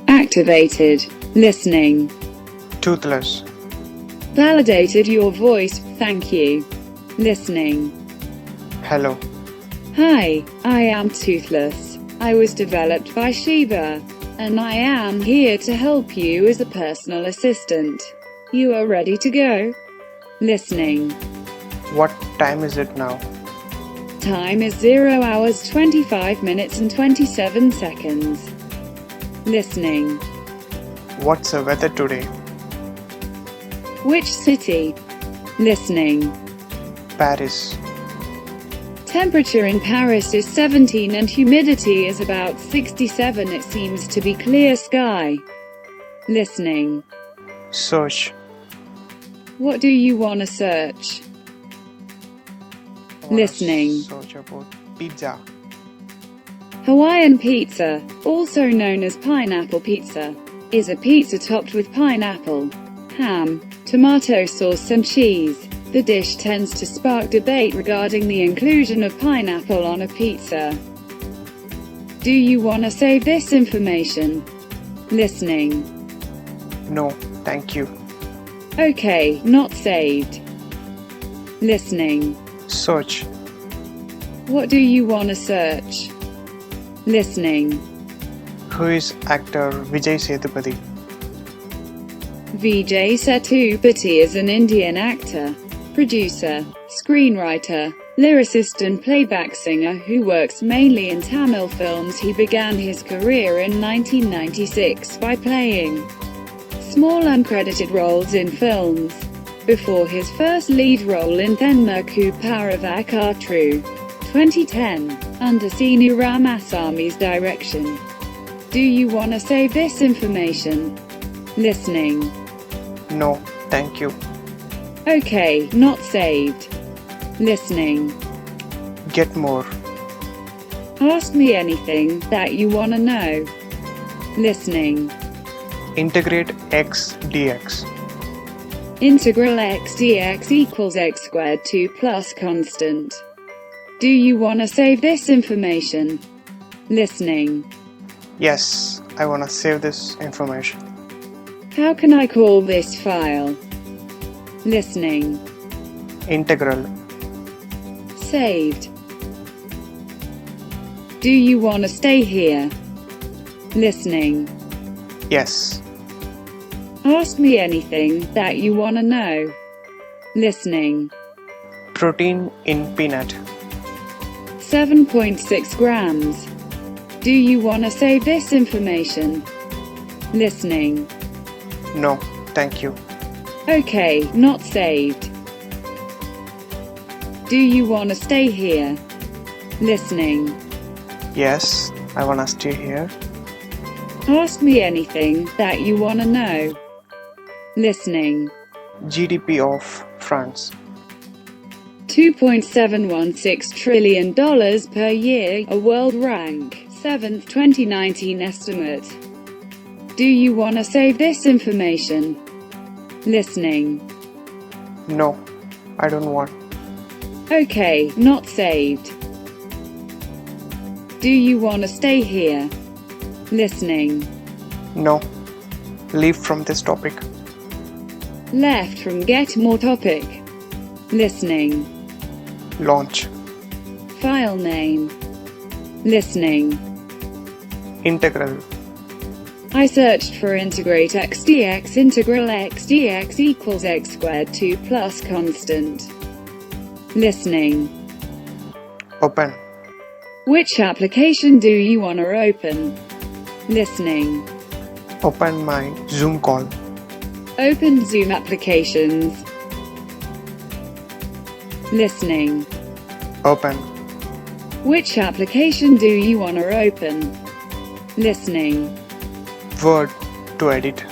Activated. Listening. Toothless. Validated your voice, thank you. Listening. Hello. Hi, I am Toothless. I was developed by Shiva, and I am here to help you as a personal assistant. You are ready to go? Listening. What time is it now? Time is 0 hours 25 minutes and 27 seconds. Listening. What's the weather today? Which city? Listening. Paris. Temperature in Paris is 17 and humidity is about 67. It seems to be clear sky. Listening. Search. What do you want to search? Listening. Search about pizza. Hawaiian pizza, also known as pineapple pizza, is a pizza topped with pineapple, ham, tomato sauce and cheese. The dish tends to spark debate regarding the inclusion of pineapple on a pizza. Do you want to save this information? Listening. No, thank you. Okay, not saved. Listening. Search. What do you want to search? Listening. Who is actor Vijay Sethupathi? Vijay Sethupathi is an Indian actor, producer, screenwriter, lyricist and playback singer who works mainly in Tamil films. He began his career in 1996 by playing small uncredited roles in films, before his first lead role in Thenmakku Paravakatru, 2010, under Sinu Ramasami's direction. Do you want to save this information? Listening. No, thank you. Okay, not saved. Listening. Get more. Ask me anything that you want to know. Listening. Integrate x dx. Integral x dx equals x squared 2 plus constant. Do you want to save this information? Listening. Yes, I wanna save this information. How can I call this file? Listening. Integral. Saved. Do you want to stay here? Listening. Yes. Ask me anything that you want to know. Listening. Protein in peanut. 7.6 grams. Do you want to save this information? Listening. No, thank you. Okay, not saved. Do you want to stay here? Listening. Yes, I wanna stay here. Ask me anything that you want to know. Listening. GDP of France. $2.716 trillion per year, a world rank 7th 2019 estimate. Do you want to save this information? Listening. No, I don't want. Okay, not saved. Do you want to stay here? Listening. No, leave from this topic. Left from get more topic. Listening. Launch. File name. Listening. Integral. I searched for integrate x dx. Integral x dx equals x squared 2 plus constant. Listening. Open. Which application do you want to open? Listening. Open my Zoom call. Open Zoom applications. Listening. Open. Which application do you want to open? Listening. Word to edit.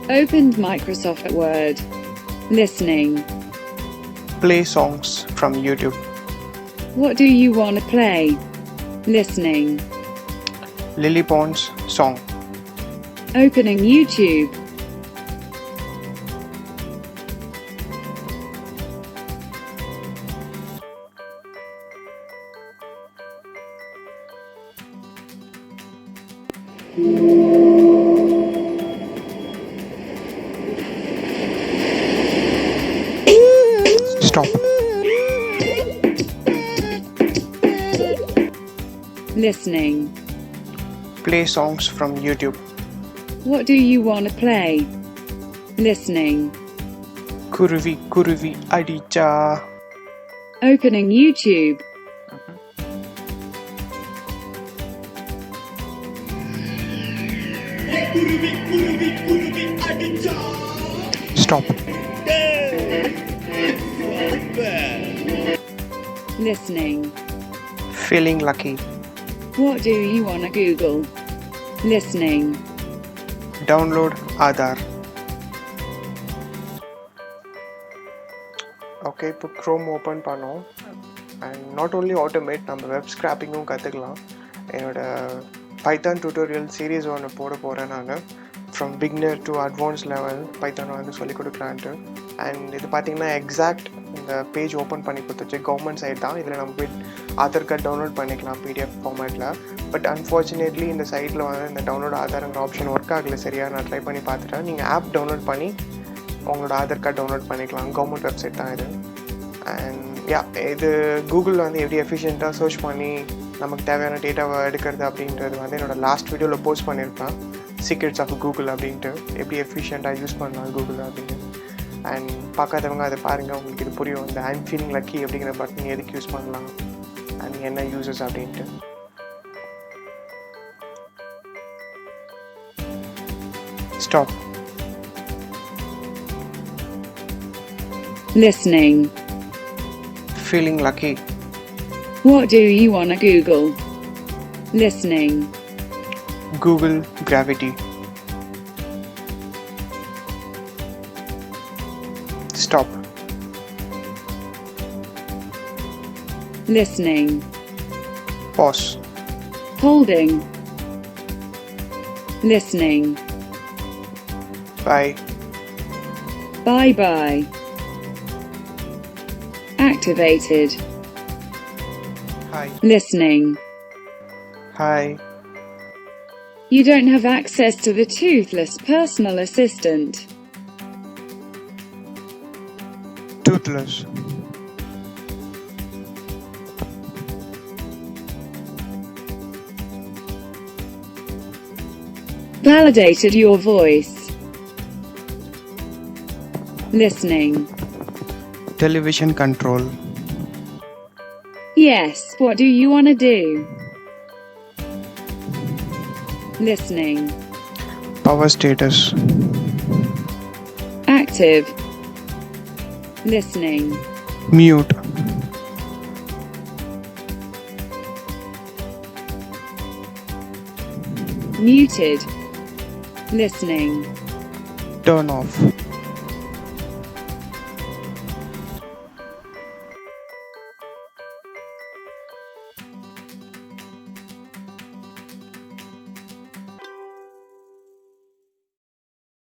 Opened Microsoft Word. Listening. Play songs from YouTube. What do you want to play? Listening. Lily Pond's song. Opening YouTube. Stop. Listening. Play songs from YouTube. What do you want to play? Listening. Kuruvi kuruvi adicha. Opening YouTube. Stop. Listening. Feeling lucky. What do you want to Google? Listening. Download Aadhaar. Okay, இப்போ Chrome open பண்ணோம். And not only automate, நம்ம web scraping-ம் கற்றுக்கலாம். என்னோட Python tutorial series ஒன்று போட போகிறேன் நான். From beginner to advanced level Python வந்து சொல்லிக் கொடுக்குறான்ட்டு. And இது பார்த்தீங்கன்னா எக்ஸாக்ட் இந்த பேஜ் ஓப்பன் பண்ணி கொடுத்துச்சு கவர்மெண்ட் சைட் தான். இதில் நம்ம போய் ஆதார் கார்டு டவுன்லோட் பண்ணிக்கலாம் பிடிஎஃப் ஃபார்மேட்டில். பட் அன்ஃபார்ச்சுனேட்லி இந்த சைட்டில் வந்து இந்த டவுன்லோட் ஆதார்ங்கிற ஆப்ஷன் ஒர்க் ஆகலை சரியாக. நான் ட்ரை பண்ணி பார்த்துட்டேன். நீங்கள் ஆப் டவுன்லோட் பண்ணி உங்களோட ஆதார் கார்டு டவுன்லோட் பண்ணிக்கலாம். கவர்மெண்ட் வெப்சைட் தான் இது. அண்ட் இது கூகுளில் வந்து எப்படி எஃபிஷியண்ட்டாக சர்ச் பண்ணி நமக்கு தேவையான டேட்டாவை எடுக்கிறது அப்படின்றது வந்து என்னோடய லாஸ்ட் வீடியோவில் போஸ்ட் பண்ணியிருப்பேன். சீக்ரெட்ஸ் ஆஃப் கூகுள் அப்படின்ட்டு எப்படி எஃபிஷியண்ட்டாக யூஸ் பண்ணலாம் கூகுள் அப்படின்னு. அண்ட் பார்க்காதவங்க அதை பாருங்கள், உங்களுக்கு இது புரியும். இந்த ஐம் ஃபீலிங் லக்கி அப்படிங்கிற பட்டன் எதுக்கு யூஸ் பண்ணலாம் அண்ட் என்ன யூசஸ் அப்படின்ட்டு. Stop. Listening. Feeling lucky. What do you want to Google? Listening. Google gravity. Stop. Listening. Pause. Holding. Listening. Bye. Bye-bye. Activated. Hi. Listening. Hi. You don't have access to the Toothless personal assistant. Toothless. Validated your voice. Listening. Television control. Yes, what do you want to do? Listening. Power status. Active. Listening. Mute. Muted. Listening. Turn off.